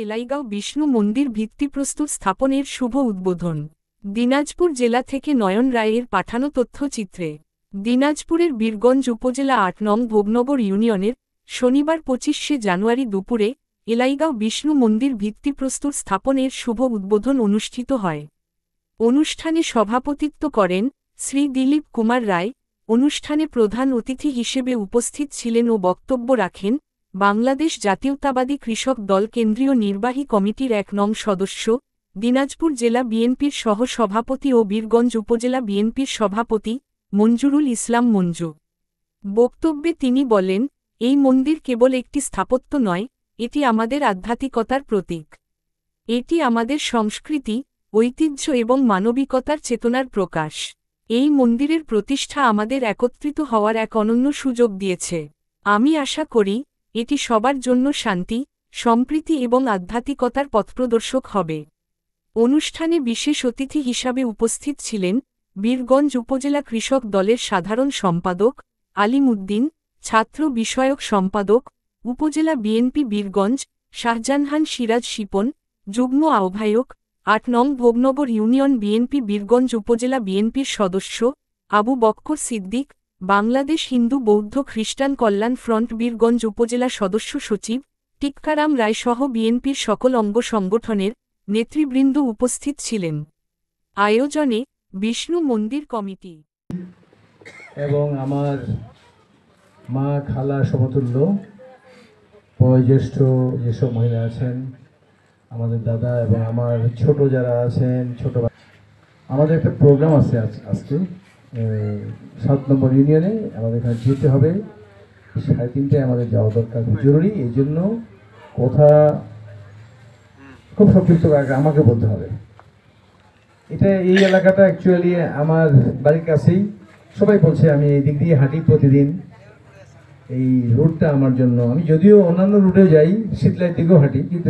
এলাইগাঁও বিষ্ণু মন্দির ভিত্তিপ্রস্তর স্থাপনের শুভ উদ্বোধন। দিনাজপুর জেলা থেকে নয়ন রায়ের পাঠানো তথ্যচিত্রে। দিনাজপুরের বীরগঞ্জ উপজেলা ৮ নং ভোগনগর ইউনিয়নের শনিবার ২৫শে জানুয়ারি দুপুরে এলাইগাঁও বিষ্ণু মন্দির ভিত্তিপ্রস্তর স্থাপনের শুভ উদ্বোধন অনুষ্ঠিত হয়। অনুষ্ঠানে সভাপতিত্ব করেন শ্রী দিলীপ কুমার রায়। অনুষ্ঠানে প্রধান অতিথি হিসেবে উপস্থিত ছিলেন ও বক্তব্য রাখেন বাংলাদেশ জাতীয়তাবাদী কৃষক দল কেন্দ্রীয় নির্বাহী কমিটির ১ নং সদস্য, দিনাজপুর জেলা বিএনপির সহ সভাপতি ও বীরগঞ্জ উপজেলা বিএনপির সভাপতি মঞ্জুরুল ইসলাম মঞ্জু। বক্তব্যে তিনি বলেন, এই মন্দির কেবল একটি স্থাপত্য নয়, এটি আমাদের আধ্যাত্মিকতার প্রতীক। এটি আমাদের সংস্কৃতি, ঐতিহ্য এবং মানবিকতার চেতনার প্রকাশ। এই মন্দিরের প্রতিষ্ঠা আমাদের একত্রিত হওয়ার এক অনন্য সুযোগ দিয়েছে। আমি আশা করি এটি সবার জন্য শান্তি, সম্প্রীতি এবং আধ্যাত্মিকতার পথপ্রদর্শক হবে। অনুষ্ঠানে বিশেষ অতিথি হিসাবে উপস্থিত ছিলেন বীরগঞ্জ উপজেলা কৃষক দলের সাধারণ সম্পাদক আলিম উদ্দিন, ছাত্র বিষয়ক সম্পাদক উপজেলা বিএনপি বীরগঞ্জ শাহজাহান সিরাজ শিপন, যুগ্ম আহ্বায়ক ৮ নং ভোগনগর ইউনিয়ন বিএনপি বীরগঞ্জ উপজেলা বিএনপির সদস্য আবু বক্কর সিদ্দিক, বাংলাদেশ হিন্দু বৌদ্ধ খ্রিস্টান কল্যাণ ফ্রন্ট বীরগঞ্জ উপজেলা সদস্য সচিব টিক্কারাম রায় সহ বিএনপির সকল অঙ্গ সংগঠনের নেতৃবৃন্দ উপস্থিত ছিলেন। আয়োজনে বিষ্ণু মন্দির কমিটি এবং আমার মা খালা সমতুল্য বয়োজ্যেষ্ঠ যেসব মহিলা আছেন, আমাদের দাদা এবং আমার ছোট যারা আছেন, আমাদের একটা প্রোগ্রাম আছে আজকে ৭ নম্বর ইউনিয়নে। আমাদের এখানে যেতে হবে, ৩:30টায় আমাদের যাওয়া দরকার, জরুরি। এই জন্য কথা খুব সংক্ষিপ্ত আমাকে বলতে হবে। এই এলাকাটা অ্যাকচুয়ালি আমার বাড়ির কাছেই। সবাই বলছে আমি এই দিক দিয়ে হাঁটি প্রতিদিন। এই রুটটা আমার জন্য, আমি যদিও অন্যান্য রুটে যাই, শীতলাইয়ের দিকেও হাঁটি, কিন্তু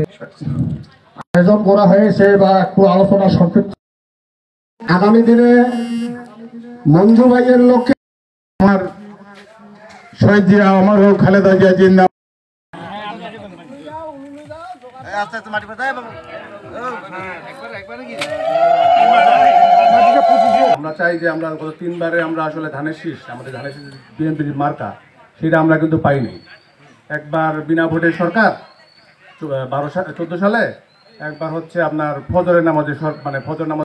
আয়োজন করা হয়েছে বা একটু আলোচনা সংক্ষিপ্ত। আগামী দিনে মঞ্জু ভাইয়ের লক্ষ্যে আমার শহীদ জিয়া অমর হোক, খালেদা জিয়া জিন্দা। আমরা চাই যে আমরা গত 3বারে আমরা আসলে ধানের শীষ, আমাদের ধানের শীষ বিএনপির মার্কা, সেটা আমরা কিন্তু পাইনি। একবার বিনা ভোটের সরকার 14 সালে, একবার হচ্ছে আপনার ফজরের নামাজে, মানে ফজর নামাজ